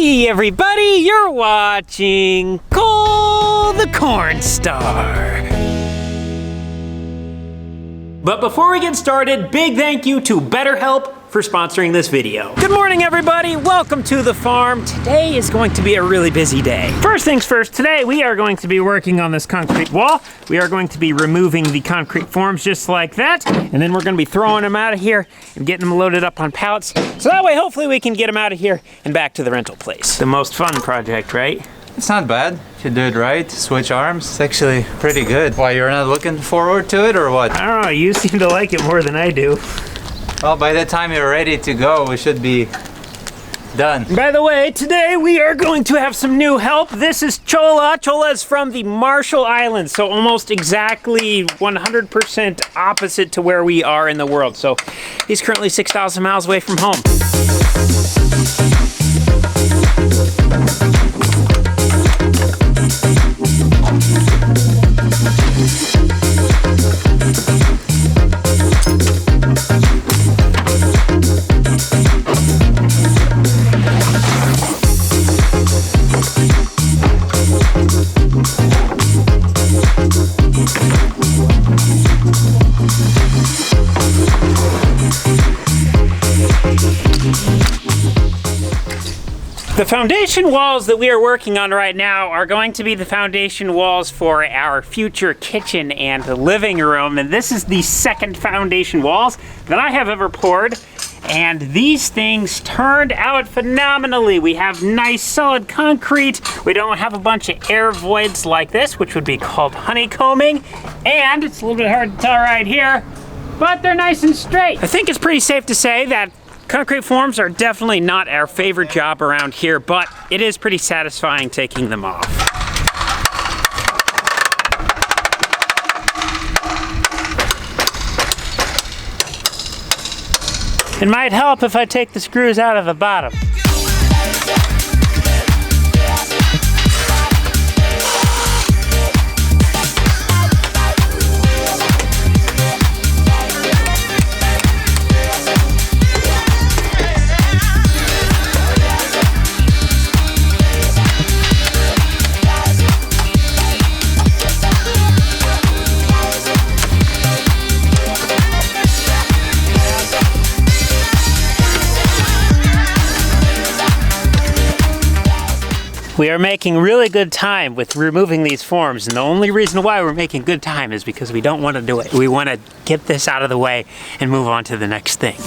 Hey everybody, you're watching Cole the Corn Star. But before we get started, big thank you to BetterHelp for sponsoring this video. Good morning everybody, welcome to the farm. Today is going to be a really busy day. First things first, today we are going to be working on this concrete wall. We are going to be removing the concrete forms just like that, and then we're going to be throwing them out of here and getting them loaded up on pallets. So that way hopefully we can get them out of here and back to the rental place. The most fun project, right? It's not bad. If you do it right, switch arms, it's actually pretty good. Why, you're not looking forward to it or what? I don't know, you seem to like it more than I do. Well, by the time you're ready to go, we should be done. By the way, today we are going to have some new help. This is Chola. Chola is from the Marshall Islands, so almost exactly 100% opposite to where we are in the world. So he's currently 6,000 miles away from home. The foundation walls that we are working on right now are going to be the foundation walls for our future kitchen and living room. And this is the second foundation walls that I have ever poured. And these things turned out phenomenally. We have nice solid concrete. We don't have a bunch of air voids like this, which would be called honeycombing. And it's a little bit hard to tell right here, but they're nice and straight. I think it's pretty safe to say that concrete forms are definitely not our favorite job around here, but it is pretty satisfying taking them off. It might help if I take the screws out of the bottom. We are making really good time with removing these forms, and the only reason why we're making good time is because we don't want to do it. We want to get this out of the way and move on to the next thing.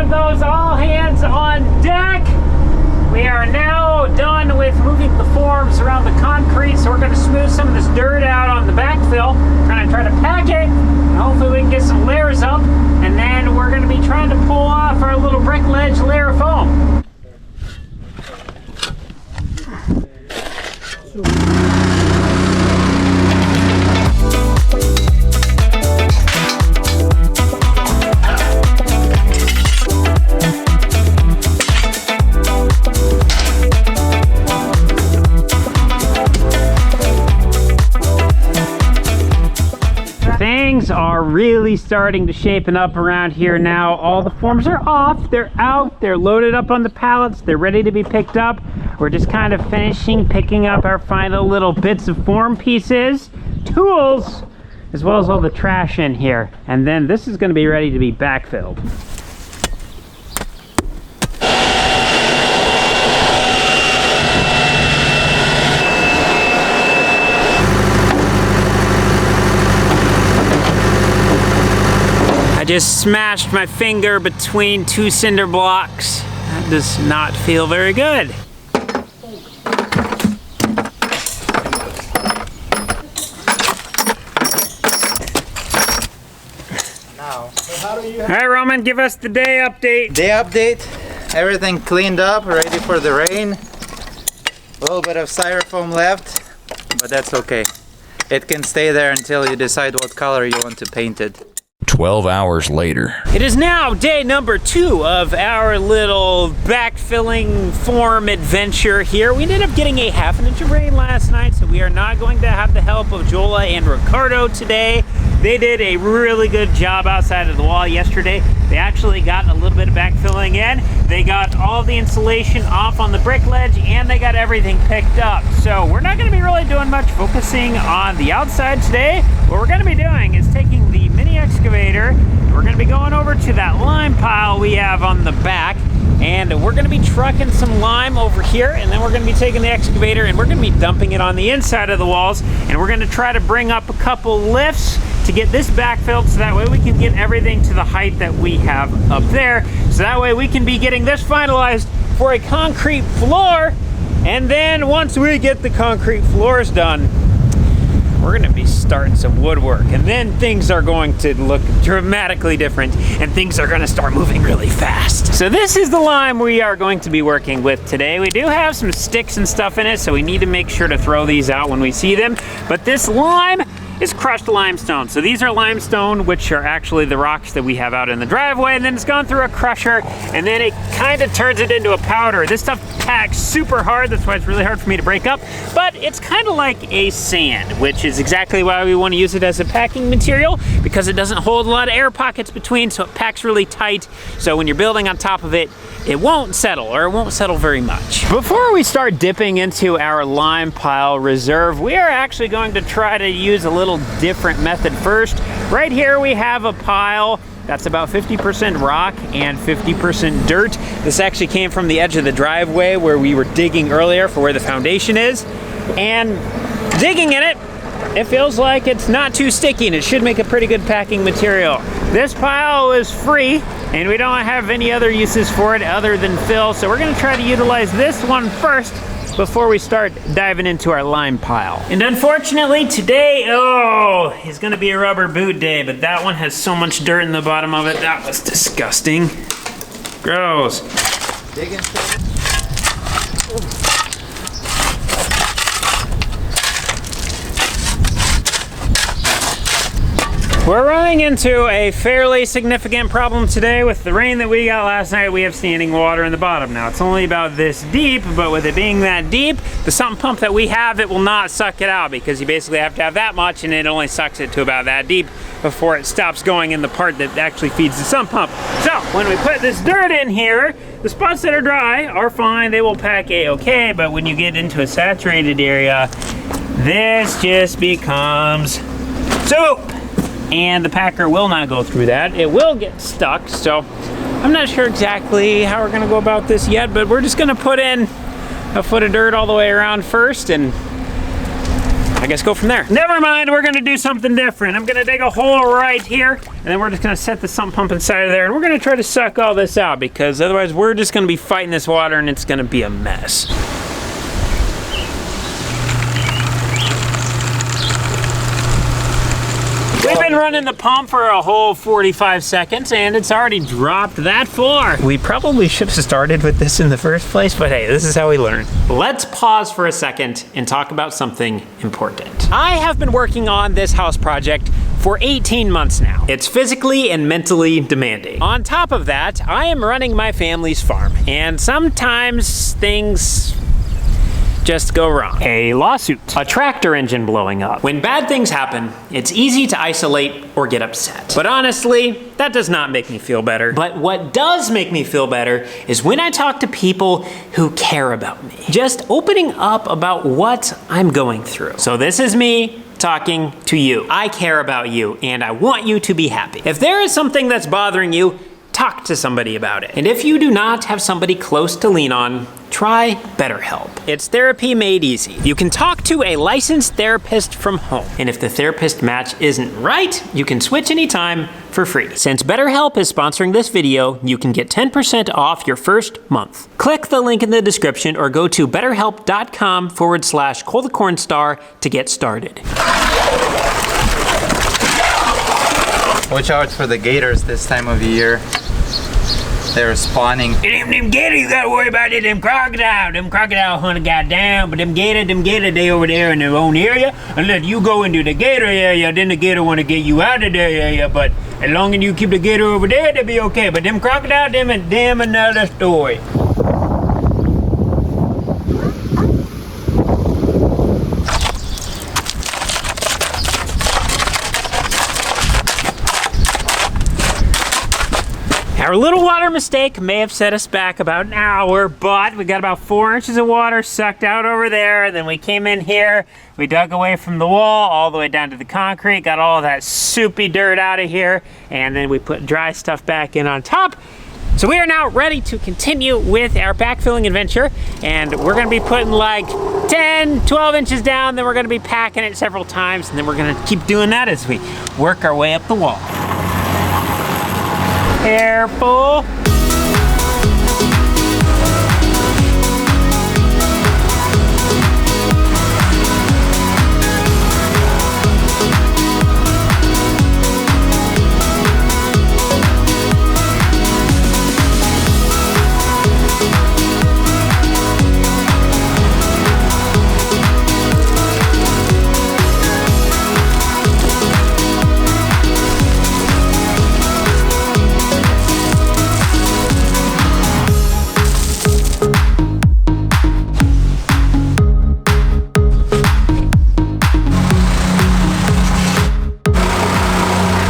Those all hands on deck. We are now done with moving the forms around the concrete, so we're going to smooth some of this dirt out on the backfill. We're going to try to pack it, and hopefully we can get some layers up, and then we're going to be trying to pull off our little brick ledge layer of foam. Things are really starting to shapen up around here now. All the forms are off, they're out, they're loaded up on the pallets, they're ready to be picked up. We're just kind of picking up our final little bits of form pieces, tools, as well as all the trash in here. And then this is going to be ready to be backfilled. I just smashed my finger between two cinder blocks. That does not feel very good. All right, Roman, give us the day update. Day update. Everything cleaned up, ready for the rain. A little bit of styrofoam left, but that's okay. It can stay there until you decide what color you want to paint it. 12 hours later. It is now day number 2 of our little backfilling form adventure here. We ended up getting a ½ inch of rain last night, so we are not going to have the help of Jola and Ricardo today. They did a really good job outside of the wall yesterday. They actually got a little bit of backfilling in. They got all the insulation off on the brick ledge, and they got everything picked up. So we're not going to be really doing much focusing on the outside today. What we're going to be doing is taking the mini excavator. We're going to be going over to that lime pile we have on the back, and we're going to be trucking some lime over here, and then we're going to be taking the excavator and we're going to be dumping it on the inside of the walls, and we're going to try to bring up a couple lifts to get this backfilled, so that way we can get everything to the height that we have up there, so that way we can be getting this finalized for a concrete floor. And then once we get the concrete floors done, we're gonna be starting some woodwork, and then things are going to look dramatically different, and things are gonna start moving really fast. So this is the lime we are going to be working with today. We do have some sticks and stuff in it, so we need to make sure to throw these out when we see them. But this lime is crushed limestone. So these are limestone, which are actually the rocks that we have out in the driveway, and then it's gone through a crusher, and then it kind of turns it into a powder. This stuff packs super hard, that's why it's really hard for me to break up, but it's kind of like a sand, which is exactly why we want to use it as a packing material, because it doesn't hold a lot of air pockets between, so it packs really tight. So when you're building on top of it, it won't settle, or it won't settle very much. Before we start dipping into our lime pile reserve, we are actually going to try to use a little different method first. Right here we have a pile that's about 50% rock and 50% dirt. This actually came from the edge of the driveway where we were digging earlier for where the foundation is. And digging in it, it feels like it's not too sticky, and it should make a pretty good packing material. This pile is free, and we don't have any other uses for it other than fill, so we're gonna try to utilize this one first before we start diving into our lime pile. And unfortunately today, is gonna be a rubber boot day, but that one has so much dirt in the bottom of it. That was disgusting. Gross. Digging. We're running into a fairly significant problem today with the rain that we got last night. We have standing water in the bottom. Now it's only about this deep, but with it being that deep, the sump pump that we have, it will not suck it out, because you basically have to have that much, and it only sucks it to about that deep before it stops going in the part that actually feeds the sump pump. So when we put this dirt in here, the spots that are dry are fine, they will pack a-okay, but when you get into a saturated area, this just becomes soup. And the packer will not go through that. It will get stuck, so I'm not sure exactly how we're gonna go about this yet, but we're just gonna put in a foot of dirt all the way around first, and I guess go from there. Never mind, we're gonna do something different. I'm gonna dig a hole right here, and then we're just gonna set the sump pump inside of there, and we're gonna try to suck all this out, because otherwise we're just gonna be fighting this water, and it's gonna be a mess. We've been running the pump for a whole 45 seconds, and it's already dropped that far. We probably should have started with this in the first place, but hey, this is how we learn. Let's pause for a second and talk about something important. I have been working on this house project for 18 months now. It's physically and mentally demanding. On top of that, I am running my family's farm, and sometimes things just go wrong. A lawsuit, a tractor engine blowing up. When bad things happen, it's easy to isolate or get upset. But honestly, that does not make me feel better. But what does make me feel better is when I talk to people who care about me. Just opening up about what I'm going through. So this is me talking to you. I care about you, and I want you to be happy. If there is something that's bothering you, talk to somebody about it. And if you do not have somebody close to lean on, try BetterHelp. It's therapy made easy. You can talk to a licensed therapist from home. And if the therapist match isn't right, you can switch anytime for free. Since BetterHelp is sponsoring this video, you can get 10% off your first month. Click the link in the description or go to betterhelp.com/ColeTheCornstar to get started. Watch out for the gators this time of year. they're spawning. And them gators, you gotta worry about it, them crocodile. Them crocodile hunter got down, but them gator, they over there in their own area. Unless you go into the gator area, then the gator wanna get you out of their area. But as long as you keep the gator over there, they'll be okay. But them crocodile, them another story. Our little water mistake may have set us back about an hour, but we got about 4 inches of water sucked out over there. Then we came in here, we dug away from the wall all the way down to the concrete, got all that soupy dirt out of here, and then we put dry stuff back in on top. So we are now ready to continue with our backfilling adventure, and we're gonna be putting like 10, 12 inches down, then we're gonna be packing it several times, and then we're gonna keep doing that as we work our way up the wall. Careful.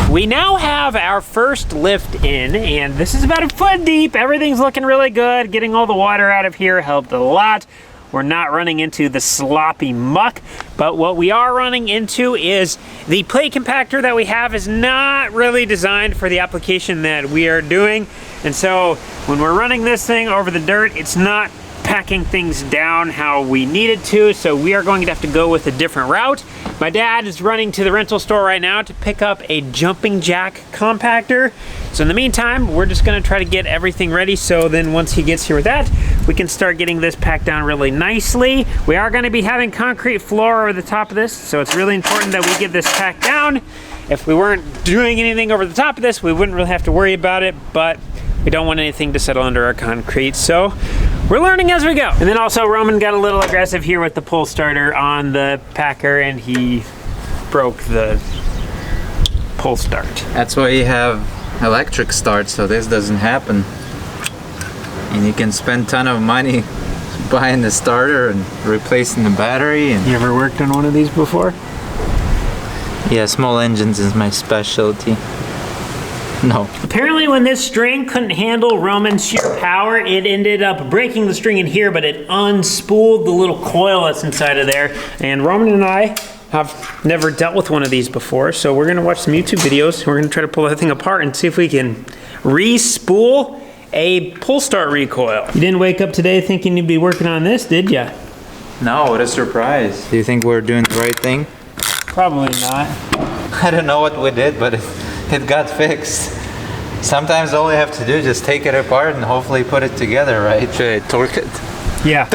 We now have our first lift in, and this is about a foot deep. Everything's looking really good. Getting all the water out of here helped a lot. We're not running into the sloppy muck, but what we are running into is the plate compactor that we have is not really designed for the application that we are doing. And so when we're running this thing over the dirt, it's not packing things down how we needed to, so we are going to have to go with a different route. My dad is running to the rental store right now to pick up a jumping jack compactor. So in the meantime, we're just gonna try to get everything ready, so then once he gets here with that, we can start getting this packed down really nicely. We are gonna be having concrete floor over the top of this, so it's really important that we get this packed down. If we weren't doing anything over the top of this, we wouldn't really have to worry about it, but we don't want anything to settle under our concrete, so we're learning as we go. And then also Roman got a little aggressive here with the pull starter on the packer, and he broke the pull start. That's why you have electric start, so this doesn't happen. And you can spend a ton of money buying the starter and replacing the battery. And You ever worked on one of these before? yeah, small engines is my specialty. No. Apparently when this string couldn't handle Roman's sheer power, it ended up breaking the string in here, but it unspooled the little coil that's inside of there. And Roman and I have never dealt with one of these before, so we're gonna watch some YouTube videos. We're gonna try to pull that thing apart and see if we can re-spool a pull start recoil. You didn't wake up today thinking you'd be working on this, did ya? No, what a surprise. Do you think we're doing the right thing? Probably not. I don't know what we did, but it got fixed. Sometimes all you have to do is just take it apart and hopefully put it together, right? Should I torque it? Yeah.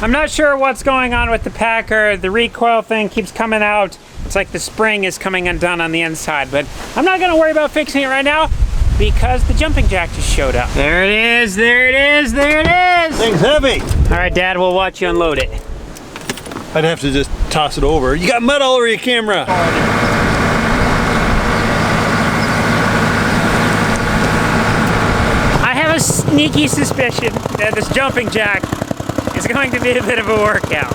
I'm not sure what's going on with the packer. The recoil thing keeps coming out. It's like the spring is coming undone on the inside, but I'm not gonna worry about fixing it right now because the jumping jack just showed up. There it is, there it is, there it is! Thing's heavy. All right, Dad, we'll watch you unload it. I'd have to just toss it over. You got mud all over your camera. I have a sneaky suspicion that this jumping jack is going to be a bit of a workout.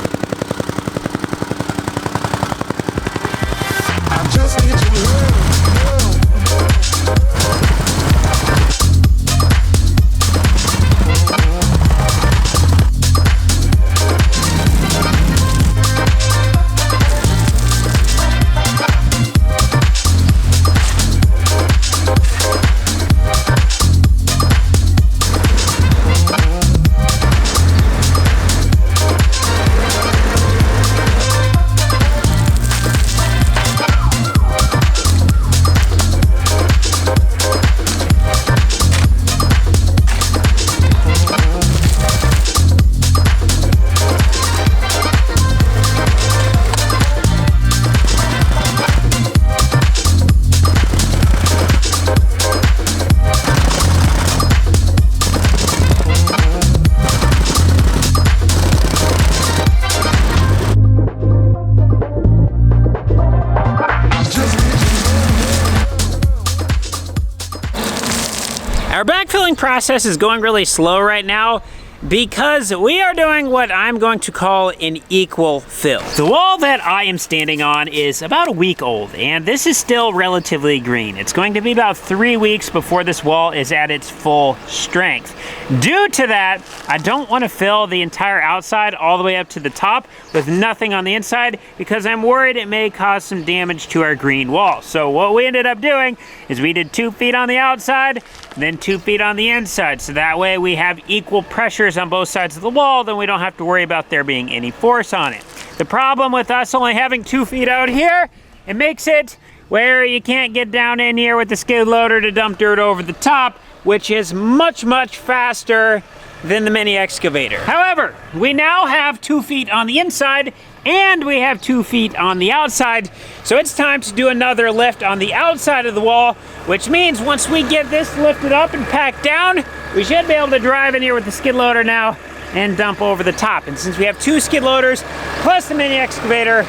Our backfilling process is going really slow right now because we are doing what I'm going to call an equal fill. The wall that I am standing on is about a week old, and this is still relatively green. It's going to be about 3 weeks before this wall is at its full strength. Due to that, I don't want to fill the entire outside all the way up to the top with nothing on the inside because I'm worried it may cause some damage to our green wall. So what we ended up doing is we did 2 feet on the outside, then 2 feet on the inside. So that way we have equal pressures on both sides of the wall, then we don't have to worry about there being any force on it. The problem with us only having 2 feet out here, it makes it where you can't get down in here with the skid loader to dump dirt over the top, which is much, much faster than the mini excavator. However, we now have 2 feet on the inside and we have 2 feet on the outside. So it's time to do another lift on the outside of the wall, which means once we get this lifted up and packed down, we should be able to drive in here with the skid loader now and dump over the top. And since we have 2 skid loaders plus the mini excavator,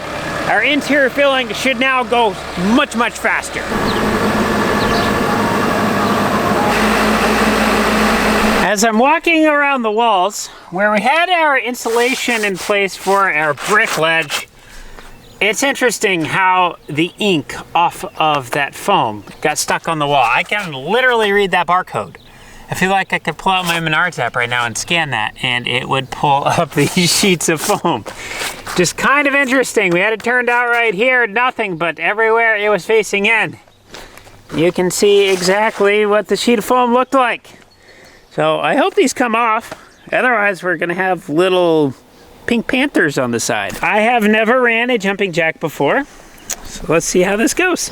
our interior filling should now go much, much faster. As I'm walking around the walls, where we had our insulation in place for our brick ledge, it's interesting how the ink off of that foam got stuck on the wall. I can literally read that barcode. I feel like I could pull out my Menards app right now and scan that, and it would pull up these sheets of foam. Just kind of interesting. We had it turned out right here, nothing, but everywhere it was facing in, you can see exactly what the sheet of foam looked like. So I hope these come off. Otherwise, we're gonna have little pink panthers on the side. I have never ran a jumping jack before, so let's see how this goes.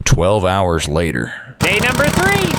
"12 hours later." Day number 3.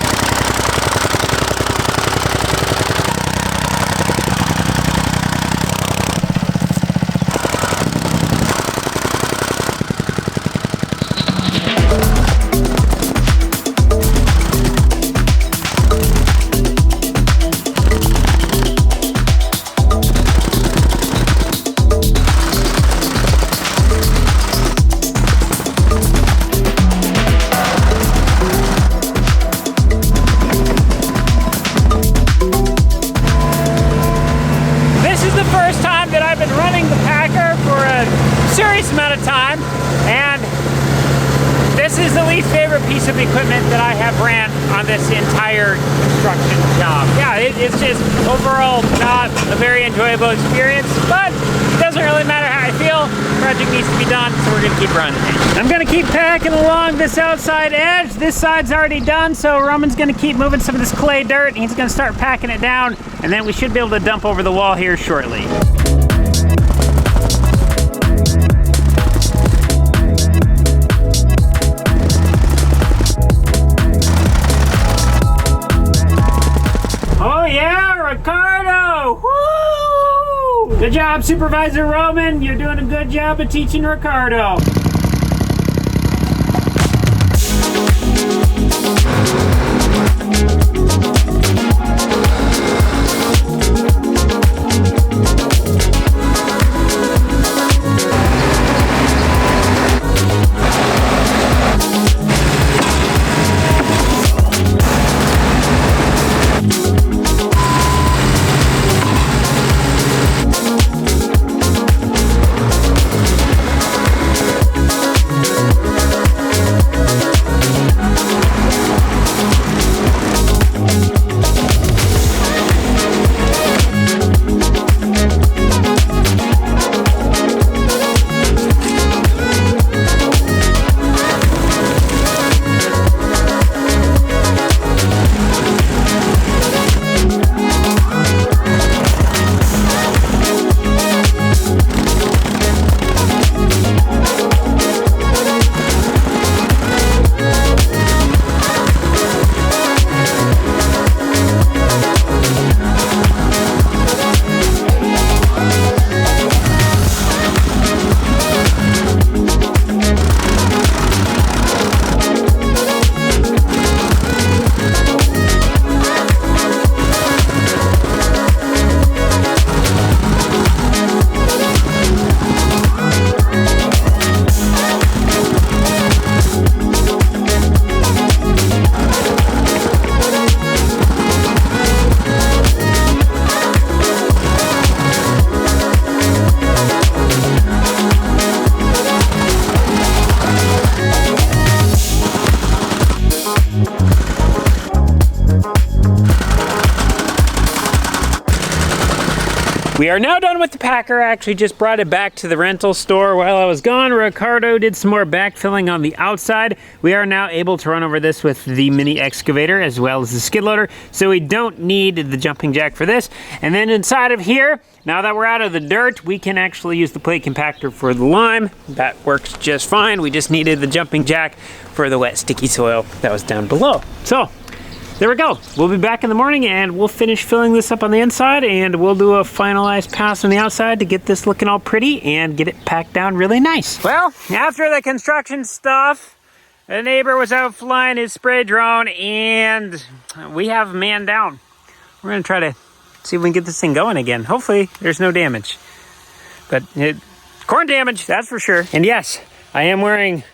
This is the least favorite piece of equipment that I have ran on this entire construction job. Yeah, it's just overall not a very enjoyable experience, but it doesn't really matter how I feel. The project needs to be done, so we're gonna keep running it. I'm gonna keep packing along this outside edge. This side's already done, so Roman's gonna keep moving some of this clay dirt. He's gonna start packing it down, and then we should be able to dump over the wall here shortly. Ricardo! Woo! Good job, Supervisor Roman. You're doing a good job of teaching Ricardo. We are now done with the packer. I actually just brought it back to the rental store while I was gone. Ricardo did some more backfilling on the outside. We are now able to run over this with the mini excavator as well as the skid loader, so we don't need the jumping jack for this. And then inside of here, now that we're out of the dirt, we can actually use the plate compactor for the lime. That works just fine. We just needed the jumping jack for the wet, sticky soil that was down below. So, there we go. We'll be back in the morning and we'll finish filling this up on the inside and we'll do a finalized pass on the outside to get this looking all pretty and get it packed down really nice. Well, after the construction stuff, the neighbor was out flying his spray drone and we have a man down. We're gonna try to see if we can get this thing going again. Hopefully there's no damage. But corn damage, that's for sure. And yes, I am wearing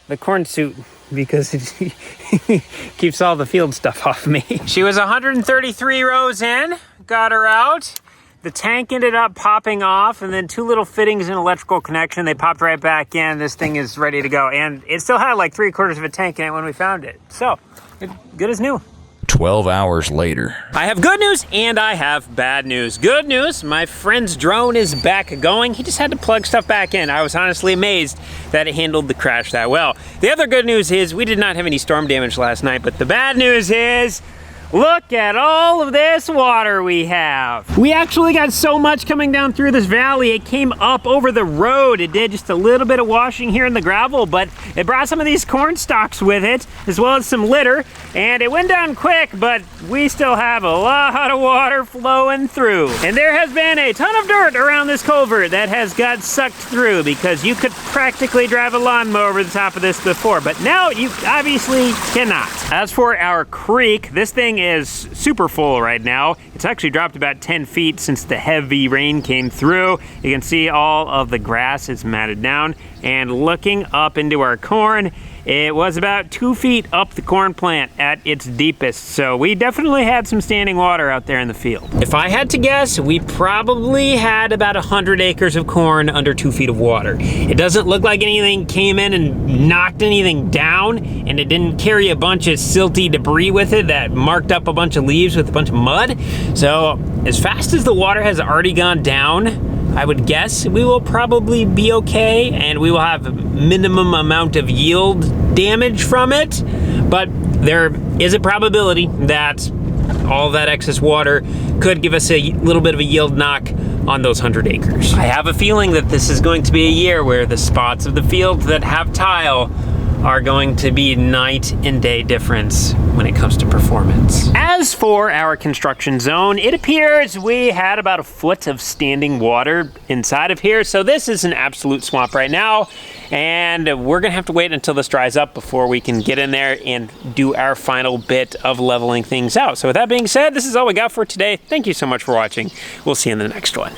the corn suit because it keeps all the field stuff off me. She was 133 rows in, got her out. The tank ended up popping off and then 2 little fittings and electrical connection. They popped right back in. This thing is ready to go. And it still had like 3/4 of a tank in it when we found it. So, good as new. 12 hours later. I have good news and I have bad news. Good news, my friend's drone is back going. He just had to plug stuff back in. I was honestly amazed that it handled the crash that well. The other good news is we did not have any storm damage last night, but the bad news is look at all of this water we have. We actually got so much coming down through this valley. It came up over the road. It did just a little bit of washing here in the gravel, but it brought some of these corn stalks with it, as well as some litter, and it went down quick, but we still have a lot of water flowing through. And there has been a ton of dirt around this culvert that has got sucked through because you could practically drive a lawnmower over the top of this before, but now you obviously cannot. As for our creek, this thing is super full right now. It's actually dropped about 10 feet since the heavy rain came through. You can see all of the grass is matted down, and looking up into our corn, it was about 2 feet up the corn plant at its deepest. So we definitely had some standing water out there in the field. If I had to guess, we probably had about 100 acres of corn under 2 feet of water. It doesn't look like anything came in and knocked anything down, and it didn't carry a bunch of silty debris with it that marked up a bunch of leaves with a bunch of mud. So as fast as the water has already gone down, I would guess we will probably be okay and we will have a minimum amount of yield damage from it, but there is a probability that all that excess water could give us a little bit of a yield knock on those 100 acres. I have a feeling that this is going to be a year where the spots of the field that have tile are going to be night and day difference when it comes to performance. As for our construction zone, it appears we had about a foot of standing water inside of here, so this is an absolute swamp right now, and we're gonna have to wait until this dries up before we can get in there and do our final bit of leveling things out. So with that being said, this is all we got for today. Thank you so much for watching. We'll see you in the next one.